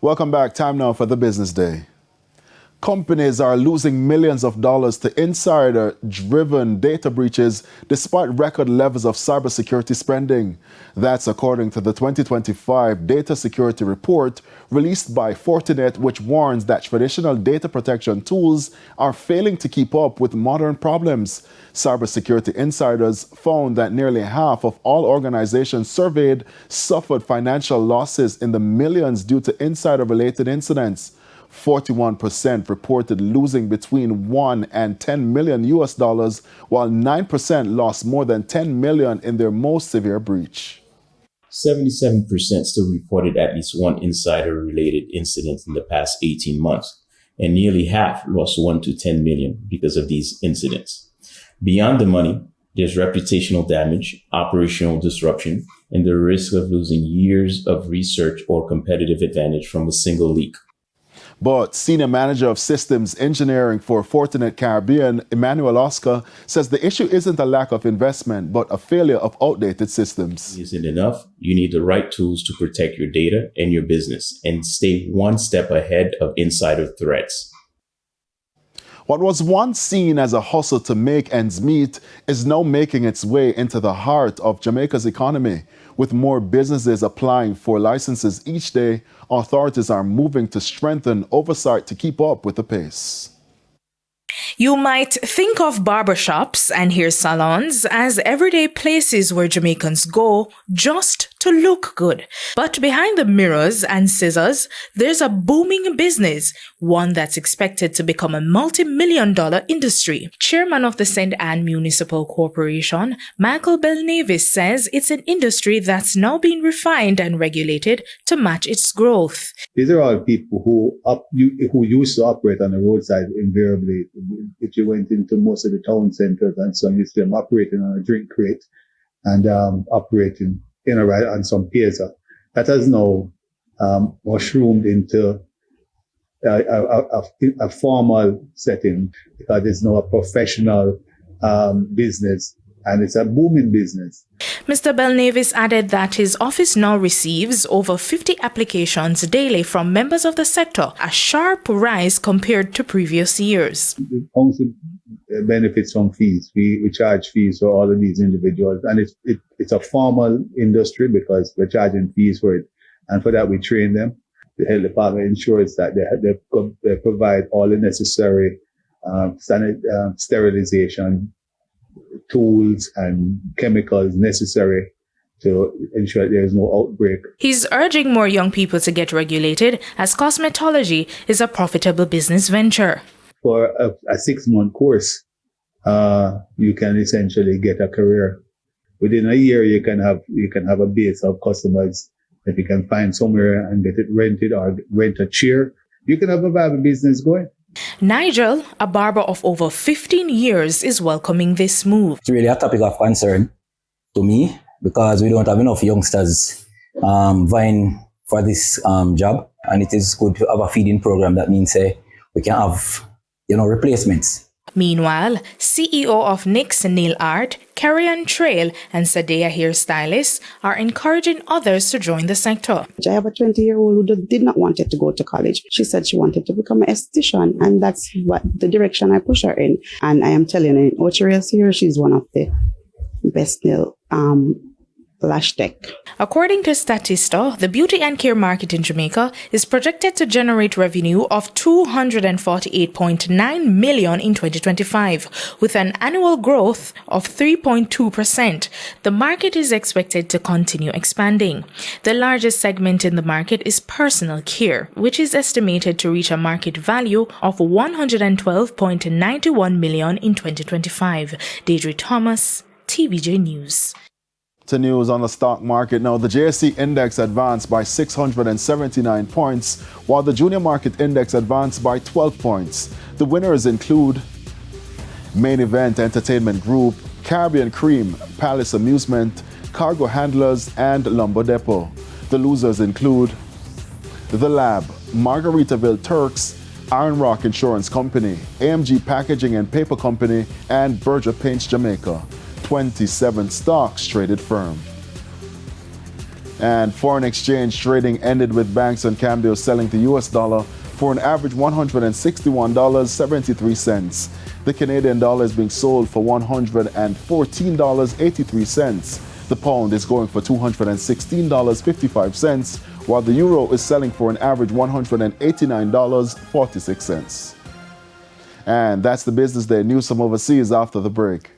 Welcome back. Time now for the business day. Companies are losing millions of dollars to insider-driven data breaches despite record levels of cybersecurity spending. That's according to the 2025 Data Security Report released by Fortinet, which warns that traditional data protection tools are failing to keep up with modern problems. Cybersecurity insiders found that nearly half of all organizations surveyed suffered financial losses in the millions due to insider-related incidents. 41% reported losing between 1 and 10 million US dollars, while 9% lost more than 10 million in their most severe breach. 77% still reported at least one insider-related incident in the past 18 months, and nearly half lost 1 to 10 million because of these incidents. Beyond the money, there's reputational damage, operational disruption, and the risk of losing years of research or competitive advantage from a single leak. But Senior Manager of Systems Engineering for Fortinet Caribbean, Emmanuel Oscar, says the issue isn't a lack of investment, but a failure of outdated systems. Isn't enough. You need the right tools to protect your data and your business and stay one step ahead of insider threats. What was once seen as a hustle to make ends meet is now making its way into the heart of Jamaica's economy. With more businesses applying for licenses each day, authorities are moving to strengthen oversight to keep up with the pace. You might think of barbershops and hair salons as everyday places where Jamaicans go just to look good. But behind the mirrors and scissors, there's a booming business, one that's expected to become a multi-million-dollar industry. Chairman of the St. Ann Municipal Corporation, Michael Belnavis, says it's an industry that's now being refined and regulated to match its growth. These are all people who used to operate on the roadside invariably. If you went into most of the town centers and some used to them operating on a drink crate and operating on some piazza. That has now mushroomed into a formal setting because it's now a professional business. And it's a booming business. Mr. Belnavis added that his office now receives over 50 applications daily from members of the sector, a sharp rise compared to previous years. The council benefits from fees. We charge fees for all of these individuals. And it's a formal industry because we're charging fees for it. And for that, we train them. The health department ensures that they provide all the necessary sterilization tools and chemicals necessary to ensure there is no outbreak. He's urging more young people to get regulated as cosmetology is a profitable business venture. For a 6-month course, you can essentially get a career. Within a year, you can have a base of customers that you can find somewhere and get it rented or rent a chair. You can have a viable business going. Nigel, a barber of over 15 years, is welcoming this move. It's really a topic of concern to me because we don't have enough youngsters vying for this job, and it is good to have a feeding program. That means we can have replacements. Meanwhile, CEO of Nick's Nail Art, Carrion Trail, and Sadea Hairstylists are encouraging others to join the sector. I have a 20-year-old who did not want to go to college. She said she wanted to become an esthetician, and that's what the direction I push her in. And I am telling you, in Ocherils here, she's one of the best nail lash tech. According to Statista, the beauty and care market in Jamaica is projected to generate revenue of $248.9 million in 2025, with an annual growth of 3.2%. The market is expected to continue expanding. The largest segment in the market is personal care, which is estimated to reach a market value of $112.91 million in 2025. Deidre Thomas, TVJ News. To news on the stock market now, the JSE index advanced by 679 points, while the junior market index advanced by 12 points. The winners include Main Event Entertainment Group, Caribbean Cream, Palace Amusement, Cargo Handlers, and Lumber Depot. The losers include The Lab, Margaritaville Turks, Iron Rock Insurance Company, AMG Packaging and Paper Company, and Berger Paints Jamaica. 27 stocks traded firm. And foreign exchange trading ended with banks and Cambio selling the US dollar for an average $161.73. The Canadian dollar is being sold for $114.83. The pound is going for $216.55, while the euro is selling for an average $189.46. And that's the Business Day. News from overseas after the break.